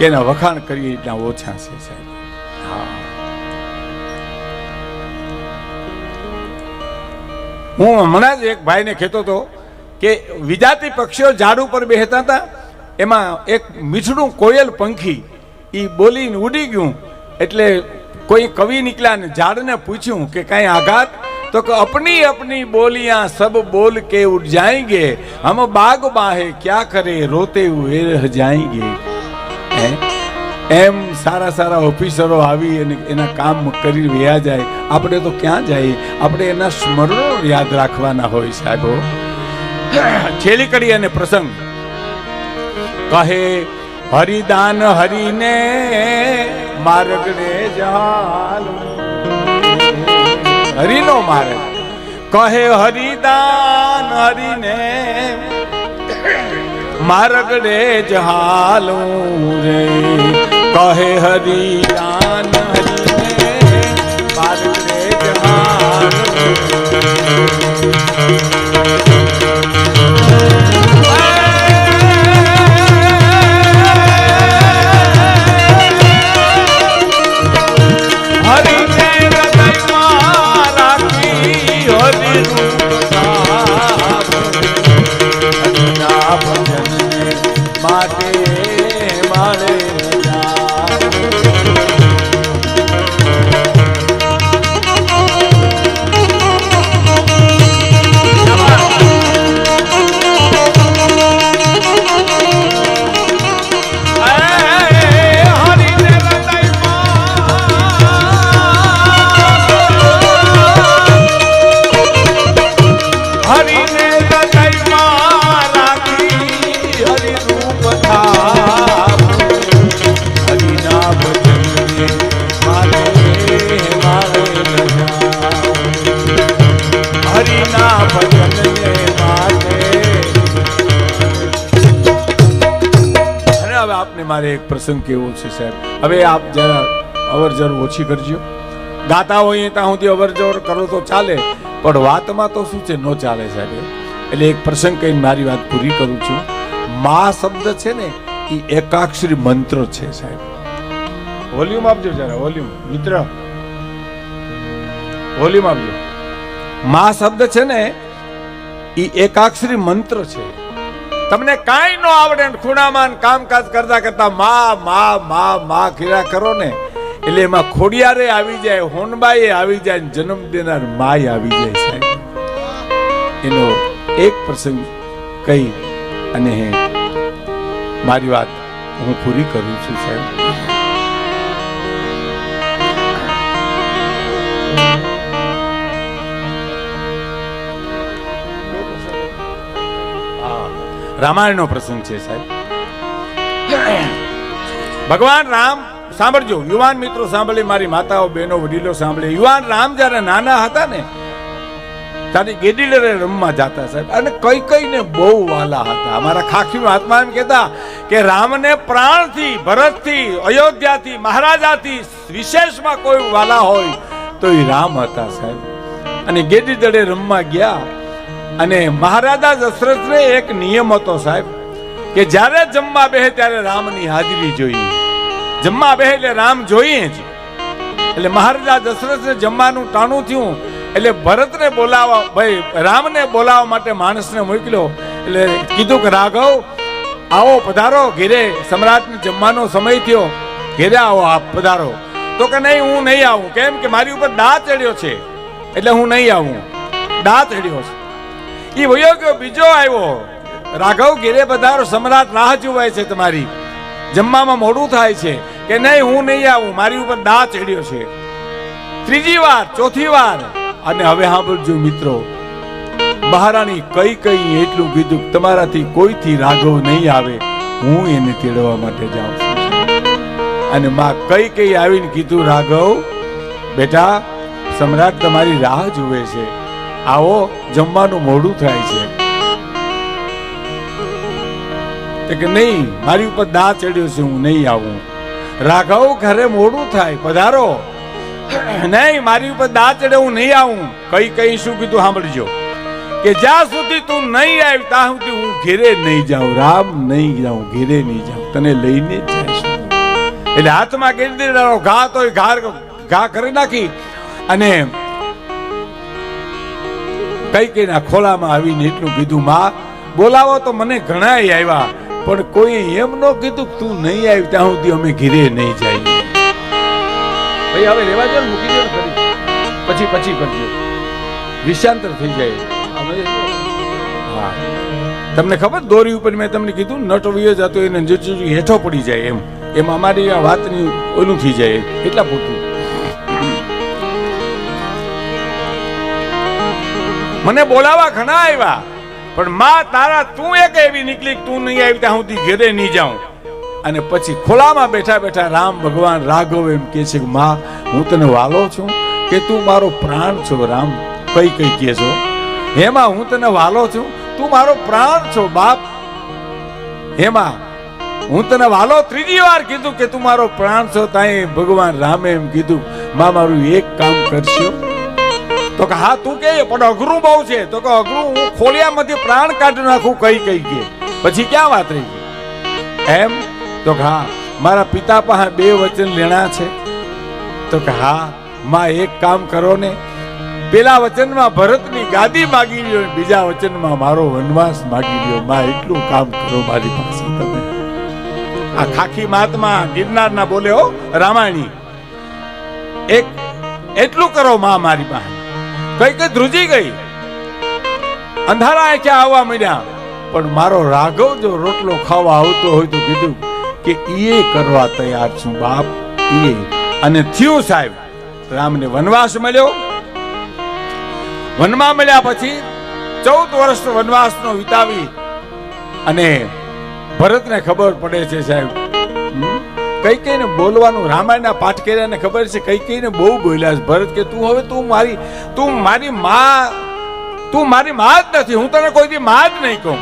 કે એના વખાણ કરીએ એટલા ઓછા છે સાહેબ. હા, હું હમણાં જ એક ભાઈને કહેતો હતો કે વિજાતી પક્ષીઓ ઝાડ ઉપર બેસતા હતા, એમાં એક મીઠડું કોયલ પંખી એ બોલીને ઉડી ગયું. એટલે કોઈ કવિ નીકળ્યા ને ઝાડને પૂછ્યું કે કાંઈ આઘાત? તો કે अपनी अपनी बोलियां सब बोल के उठ जाएंगे, हम बाग बाहे क्या करे रोते हुए रह जाएंगे. એમ સારા સારા ઓફિસરો આવી અને એના કામ કરી રહ્યા જાય, આપણે તો ક્યાં જાય? આપણે એના સ્મરણો યાદ રાખવાના હોય સાહેબો. છેલ્લી કડી અને પ્રસંગ કહે હરિદાન હરિને માર્ગને જાલ, હરિનો માર્ગ કહે હરિદાન હરિને માર્ગને જહાલું રે, કહે હરિદાન હરિને માર્ગને જહાલું. મારે એક પ્રસંગ કેવો છે સાહેબ. હવે આપ જરા અવર જવર ઓછી કરજો. ગાતા હોય ત્યાં સુધી અવર જવર કરો તો ચાલે, પણ વાતમાં તો શું છે, નો ચાલે સાહેબ. એટલે એક પ્રસંગ કહીને મારી વાત પૂરી કરું છું. મા શબ્દ છે ને એ એકાક્ષરી મંત્ર છે સાહેબ. વોલ્યુમ આપજો જરા, વોલ્યુમ મિત્ર, વોલ્યુમ આપજો. મા શબ્દ છે ને એ એકાક્ષરી મંત્ર છે. તમને કાંઈ ન આવડે ખૂણામાં કામકાજ કરતા કરતા મા મા મા મા કર્યા કરો ને, એટલે એમાં ખોડિયારે આવી જાય, હોનબાઈ આવી જાય, જન્મ દેનાર માય આવી જાય સાહેબ. એનો એક પ્રસંગ કહી અને મારી વાત હું પૂરી કરું છું સાહેબ. રામાયણનો પ્રસંગ છે સાહેબ. ભગવાન રામ, સાંભળજો યુવાન મિત્રો, સાંભળી, મારી માતાઓ બહેનો વડીલો સાંભળે. યુવાન રામ જયારે નાના હતા ને ત્યારે ગેડીલરે રમવા જતા સાહેબ, અને કઈ કઈ ને બહુ વાલા હતા. અમારા ખાખીનો આત્મા એમ કહેતા કે રામને પ્રાણથી, ભરતથી, અયોધ્યાથી, મહારાજાથી વિશેષમાં કોઈ વાલા હોય તો એ રામ હતા સાહેબ. અને ગેડીલરે રમવા ગયા અને મહારાજા દશરથને એક નિયમ હતો સાહેબ કે જ્યારે જમવા બેહે ત્યારે રામની હાજરી જોઈએ. જમવા બેહે એટલે રામ જોઈએ જ. એટલે મહારાજા દશરથને જમવાનું ટાણું થયું એટલે ભરતને બોલાવવા, ભાઈ રામને બોલાવવા માટે માણસને મોકલ્યો. એટલે કીધું કે રાઘવ આવો, પધારો ઘેરે, સમ્રાટને જમવાનો સમય થયો, ઘેરે આવો, આપ પધારો. તો કે નહીં, હું નહીં આવું. કેમ કે મારી ઉપર દાંત ચડ્યો છે એટલે હું નહીં આવું, દાંત ચડ્યો છે. એ વયો ગયો. બીજો આવ્યો, રાઘવ ઘેરે પધારો, સમ્રાટ રાહ જોવાય છે તમારી, જમવામાં મોડું થાય છે. કે નહીં, હું નહીં આવું, મારી ઉપર દાંત ચડ્યો છે. ત્રીજી વાર, ચોથી વાર. અને હવે સાંભળજો મિત્રો, મહારાણી કઈ કઈ એટલું કીધું, તમારાથી કોઈથી રાઘવ નહીં આવે, હું એને તેડવા માટે જાઉં છું. અને માં કઈ કઈ આવીને કીધું, રાઘવ બેટા, સમ્રાટ તમારી રાહ જુએ છે, આવો, જમવાનું મોડું થાય છે. કે નહીં, મારી ઉપર દાંત ચડ્યો છે, હું નહીં આવું. રાઘવ ઘરે મોડું થાય, પધારો. નહીં, મારી ઉપર દાંત ચડે, હું નહીં આવું. કઈ કઈ શું કીધું સાંભળજો કે જ્યાં સુધી તું નહીં આવી ત્યાં સુધી હું ઘેરે નહીં જાઉં, રામ નહીં જાઉં, ઘેરે નહીં જાઉં, તને લઈને જ જઈશ. એટલે હાથમાં ગેડીનો ઘા તો ઘા કરી નાખી અને કઈકેયના ખોલામાં આવીને એટલું કીધું, માં બોલાવો તો મને ઘણા આવ્યા, પણ કોઈ એમ ન કીધું તું નહીં આવી ત્યાં સુધી અમે ઘીરે નહીં જઈએ. ભાઈ હવે રેવા દો, મૂકી દો પછી કરજો, વિષાંતર થઈ જાય. હા, તમને ખબર દોરી ઉપર મેં તમને કીધું નટો વિયો જતો એને હેઠો પડી જાય એમ અમારી આ વાતની ઓલું થઈ જાય એટલા પૂરતું. મને બોલાવા ઘણા આવ્યા, પણ માં તારા તું એક એવી નીકળી તું નહીં આવી ત્યાં સુધી ઘરે નહીં જાઉં. અને પછી ખોલામાં બેઠા બેઠા રામ ભગવાન રાઘવ એમ કે છે કે માં હું તને વાલો છું કે તું મારો પ્રાણ છો. રામ કઈ કે છો? હેમાં હું તને વાલો છું, તું મારો પ્રાણ છો બાપ. હેમાં હું તને વાલો ત્રીજી વાર કીધું કે તું મારો પ્રાણ છો. તાઈ ભગવાન રામે એમ કીધું માં મારું એક કામ કરશો? તો કે હા તું કે પણ અઘરું બહુ છે. તો કે અઘરું હું ખોલિયામાંથી પ્રાણ કાઢી નાખું કઈ કે પછી ક્યાં વાત રહી એમ? તો કે હા મારા પિતા પાસે 2 વચન લેણા છે. તો કે હા માં એક કામ કરો ને, પેલા વચનમાં ભરતની ગાદી માગી લ્યો, બીજા વચનમાં મારો વનવાસ માગી લ્યો. માં એટલું કામ કરો મારી પાસે તમે. આ ખાખી મહાત્મા ગિરનારના બોલે હો રામાયણી, એક એટલું કરો માં મારી પાસે. કઈ ધ્રુજી ગઈ, અંધારા ક્યાં આવવા માંડ્યા, પણ મારો રાઘવ જો રોટલો ખાવા આવતો હોય તો કીધું કે એ કરવા તૈયાર છું બાપ. એ અને થયું સાહેબ, રામને વનવાસ મળ્યો. વનમાં મળ્યા પછી 14 વર્ષ વનવાસનો વિતાવી અને ભરતને ખબર પડે છે સાહેબ, કઈકેયને બોલવાનું રામાયણના પાઠ કર્યાને ખબર છે કઈકેયને બહુ બોલ્યા છે. ભરત કે તું હવે તું મારી માં જ નથી, હું તને કોઈ દી માં જ નહીં કહું.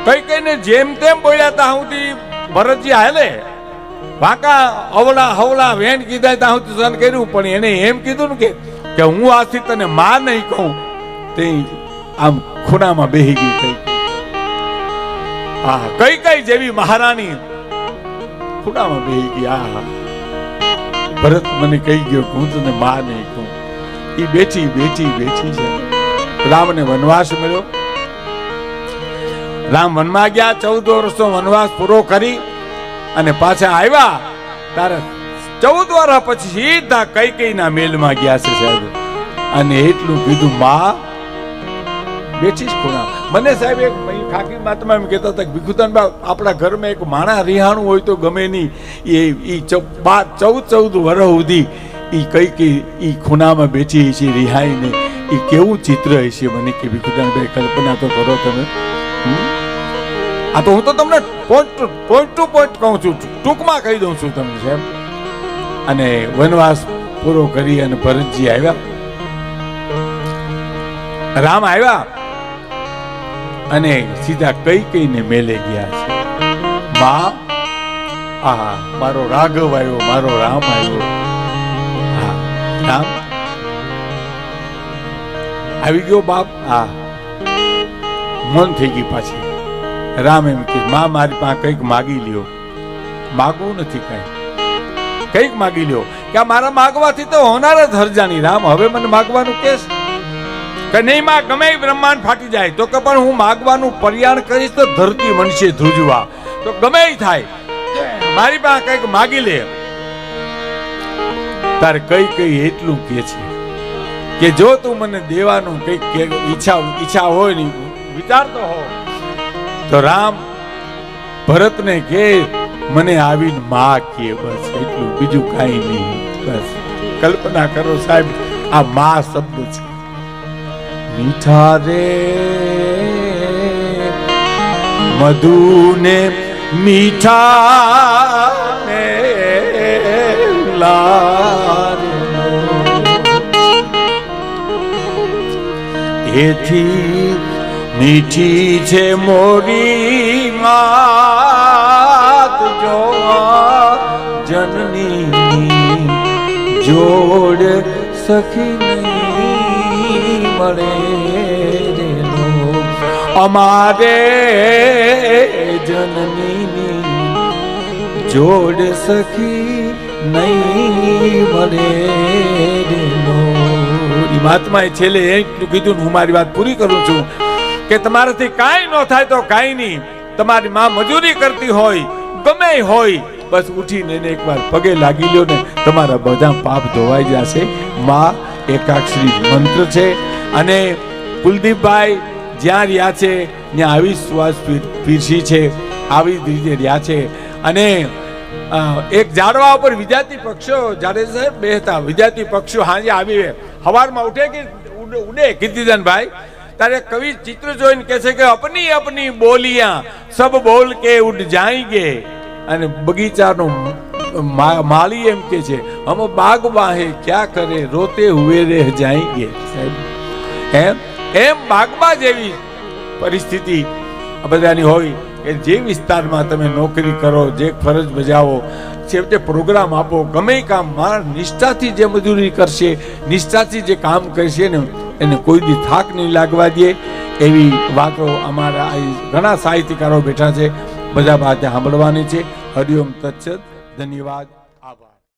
કઈકેયને જેમ તેમ બોલ્યા તા સુધી ભરતજી હાલે વાંકા અવળા હવળા વેણ કીધા તા સુધી સહન કર્યું, પણ એને એમ કીધું ને કે હું આજથી તને માં નહીં કહું. તે આમ ખૂણામાં બેહી ગઈ કઈ. હા કઈ જેવી મહારાણી ખૂણામાં બેહી ગઈ. આ ભરત મને કહી ગયો હું તને માં નહીં કહું. એ બેઠી છે. રામને વનવાસ મળ્યો. રામ વનમાં ગયા, 14 વર્ષનો વનવાસ પૂરો કરી અને પાછા આવ્યા. તારે 14 વર્ષ પછી સીધા કઈકેયના મેલમાં ગયા છે સાહેબ. અને એટલું કીધું માં બેઠી જ ખૂણા. મને સાહેબ એક ખાકી મહાત્મા એમ કહેતા હતા કે ભીખુદાનબા આપણા ઘરમાં એક માણા રિહાણું હોય તો ગમે નહીં, એ 14 વર્ષ સુધી એ કઈ ખૂણામાં બેઠી છે રિહાઈને, એ કેવું ચિત્ર હશે. મને કે ભીખુદાનભાઈ કલ્પના તો કરો તમે. આ તો હું તો તમને પોઈન્ટ ટુ પોઈન્ટ કહું છું, ટૂંકમાં કહી દઉં છું તમને સાહેબ. અને વનવાસ પૂરો કરી અને ભરતજી આવ્યા, રામ આવ્યા અને સીધા કઈકેયને મેલે ગયા છે. માં આ મારો રાઘવ આવ્યો, મારો રામ આવ્યો. હા રામ આવી ગયો બાપ. હા મન થઈ ગઈ પાછી. રામ એમ કે માં મારી પાસે કંઈક માગી લ્યો. માગવું નથી કંઈક માગી લ્યો. કે મારા માગવાથી તો હોનાર જ હરજાની. રામ હવે મને માગવાનું કેસ કે નહીં માં ગમે બ્રહ્માંડ ફાટી જાય તો કે પણ હું માગવાનું પર્યાણ કરીશ તો ધરતી બનશે ધ્રુજવા. તો ગમે થાય મારી પાસે કંઈક માગી લે. તારે કઈ એટલું કે છે કે જો તું મને દેવાનું કંઈક ઈચ્છા હોય ને વિચારતો હો તો રામ ભરતને કે મને આવીને માં કે બસ એટલું, બીજું કાંઈ નહીં. બસ કલ્પના કરો સાહેબ, આ માં શબ્દ છે. મીઠા રે મધુ ને મીઠા ને એથી મીઠી છે મોરી માત જો જનની જોડ સખી નહીં મળે અમારે જનની જોડ સખી નહીં મળે રે લોરી. મહાત્માએ છેલ્લે એટલું કીધું ને હું મારી વાત પૂરી કરું છું કે તમારાથી કાંઈ ન થાય તો કાંઈ નહીં. તમારી માં મજૂરી કરતી હોય, ગમે હોય, બસ ઉઠીને એને એકવાર પગે લાગી લ્યો ને તમારા બધા પાપ ધોવાઈ જશે. માં એકાક્ષરી મંત્ર છે. અને કુલદીપભાઈ જ્યાં રહ્યા છે ત્યાં આવી સુવાસ પીરસી છે, આવી રીતે રહ્યા છે. અને એક ઝાડવા ઉપર વિજાતી પક્ષીઓ જ્યારે સાહેબ બેહતા, વિજાતી પક્ષીઓ હાજે આવી હવારમાં ઉઠે કે ઉડે કીર્તિદાનભાઈ, તારે કવિ ચિત્ર જોઈને કહે છે કે અપની અપની બોલિયા સબ બોલ કે ઉડ જાएंगे. અને બગીચાનો માળી એમ કે છે હમ બાગ બાહે ક્યાં કરે રોતે હુએ રહ જાएंगे. સાહેબ એમ બાગમાં જેવી પરિસ્થિતિ બધાની હોય કે જે વિસ્તારમાં તમે નોકરી કરો, જે ફરજ બજાવો, છેવટે પ્રોગ્રામ આપો, ગમે કામ નિષ્ઠાથી જે મજૂરી કરશે, નિષ્ઠાથી જે કામ કરશે ને એને કોઈ દી થાક નહીં લાગવા દે. એવી વાતો અમારા ઘણા સાહિત્યકારો બેઠા છે, બધા વાત સાંભળવાની છે. હરિઓમ તત્સત. ધન્યવાદ.